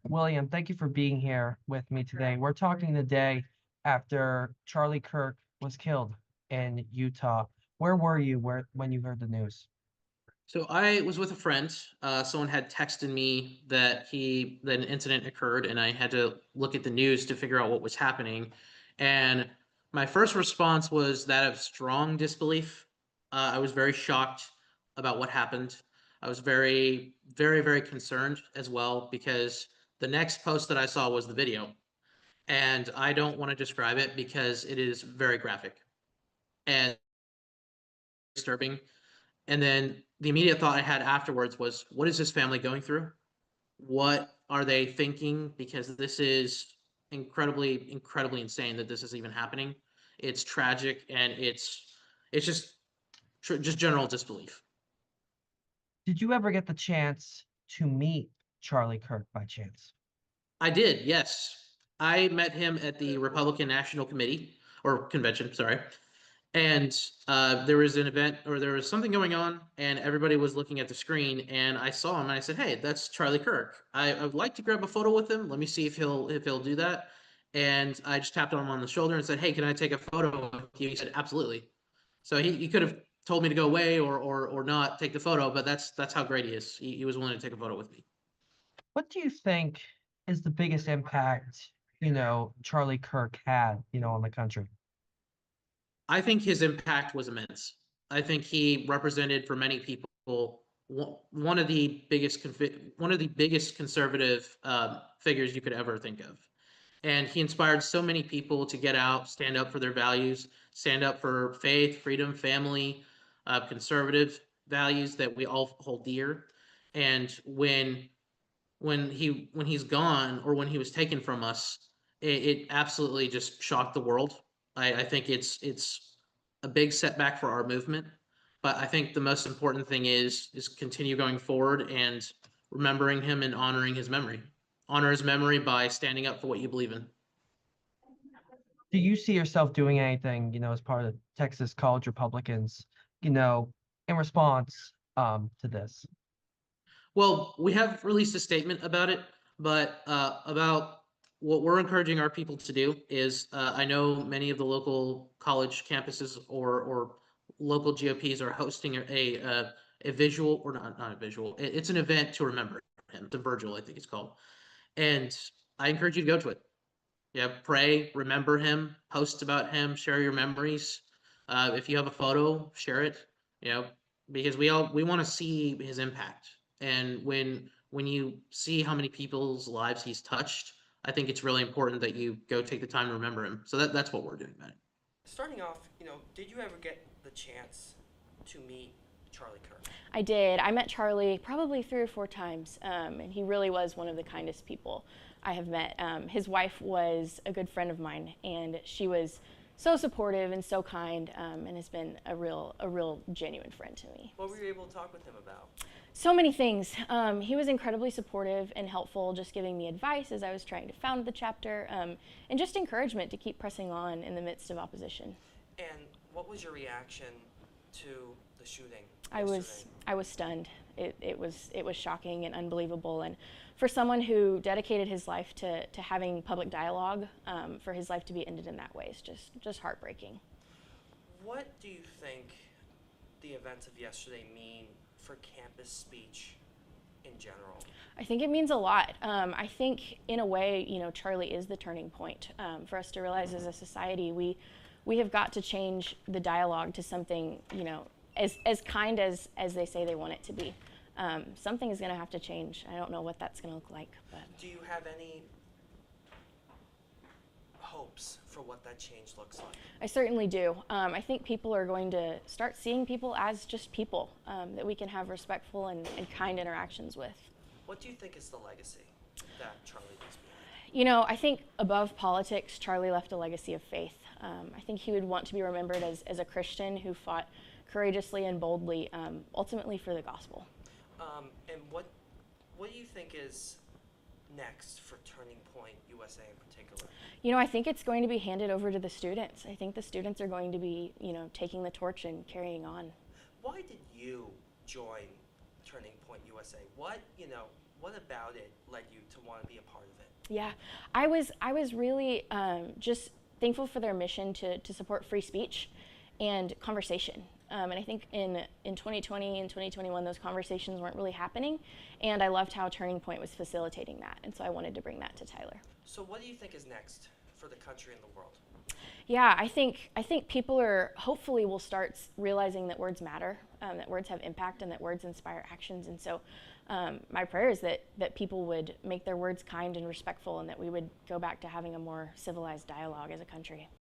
William, thank you for being here with me today. We're talking the day after Charlie Kirk was killed in Utah. Where were you when you heard the news? So I was with a friend. Someone had texted me that an incident occurred, and I had to look at the news to figure out what was happening. And my first response was that of strong disbelief. I was very shocked about what happened. I was very, very, very concerned as well because the next post that I saw was the video, and I don't want to describe it because it is very graphic and disturbing. And then the immediate thought I had afterwards was, what is this family going through? What are they thinking? Because this is incredibly, incredibly insane that this is even happening. It's tragic, and it's just general disbelief. Did you ever get the chance to meet Charlie Kirk by chance? I did, yes. I met him at the Republican National Committee or convention, sorry. And there was an event, or there was something going on, and everybody was looking at the screen, and I saw him and I said, "Hey, that's Charlie Kirk. I would like to grab a photo with him. Let me see if he'll do that." And I just tapped him on the shoulder and said, "Hey, can I take a photo with you?" He said, "Absolutely." So he could have told me to go away or not take the photo, but that's how great he is. He was willing to take a photo with me. What do you think is the biggest impact, Charlie Kirk had, on the country? I think his impact was immense. I think he represented for many people one of the biggest conservative figures you could ever think of, and he inspired so many people to get out, stand up for their values, stand up for faith, freedom, family, conservative values that we all hold dear. And when he's gone or when he was taken from us, it absolutely just shocked the world. I think it's a big setback for our movement, but I think the most important thing is continue going forward and remembering him and honoring his memory. Honor his memory by standing up for what you believe in. Do you see yourself doing anything, as part of the Texas College Republicans, in response to this? Well, we have released a statement about it, but about what we're encouraging our people to do is I know many of the local college campuses or local GOPs are hosting a visual, or not a visual. It's an event to remember him. The Virgil, I think it's called, and I encourage you to go to it. Yeah, pray, remember him, post about him, share your memories. If you have a photo, share it. You know, because we want to see his impact. And when you see how many people's lives he's touched, I think it's really important that you go take the time to remember him. So that's what we're doing, man. Starting off, did you ever get the chance to meet Charlie Kirk? I did. I met Charlie probably 3 or 4 times, and he really was one of the kindest people I have met. His wife was a good friend of mine, and she was so supportive and so kind, and has been a real genuine friend to me. What were you able to talk with him about? So many things. He was incredibly supportive and helpful, just giving me advice as I was trying to found the chapter, and just encouragement to keep pressing on in the midst of opposition. And what was your reaction to the shooting I was yesterday? I was stunned. It was shocking and unbelievable. And for someone who dedicated his life to having public dialogue, for his life to be ended in that way is just heartbreaking. What do you think the events of yesterday mean for campus speech in general? I think it means a lot. I think in a way, Charlie is the turning point, for us to realize as a society we have got to change the dialogue to something, as kind as they say they want it to be. Something is going to have to change. I don't know what that's going to look like, but Do you have any hopes for what that change looks like? I certainly do. I think people are going to start seeing people as just people, that we can have respectful and kind interactions with. What do you think is the legacy that Charlie leaves behind? I think above politics, Charlie left a legacy of faith. I think he would want to be remembered as a Christian who fought courageously and boldly, ultimately for the gospel. And what do you think is next for Turning Point USA in particular? I think it's going to be handed over to the students. I think the students are going to be, taking the torch and carrying on. Why did you join Turning Point USA? what about it led you to want to be a part of it? Yeah, I was really just thankful for their mission to support free speech and conversation. And I think in 2020 and 2021, those conversations weren't really happening. And I loved how Turning Point was facilitating that. And so I wanted to bring that to Tyler. So what do you think is next for the country and the world? Yeah, I think people hopefully will start realizing that words matter, that words have impact, and that words inspire actions. And so my prayer is that people would make their words kind and respectful, and that we would go back to having a more civilized dialogue as a country.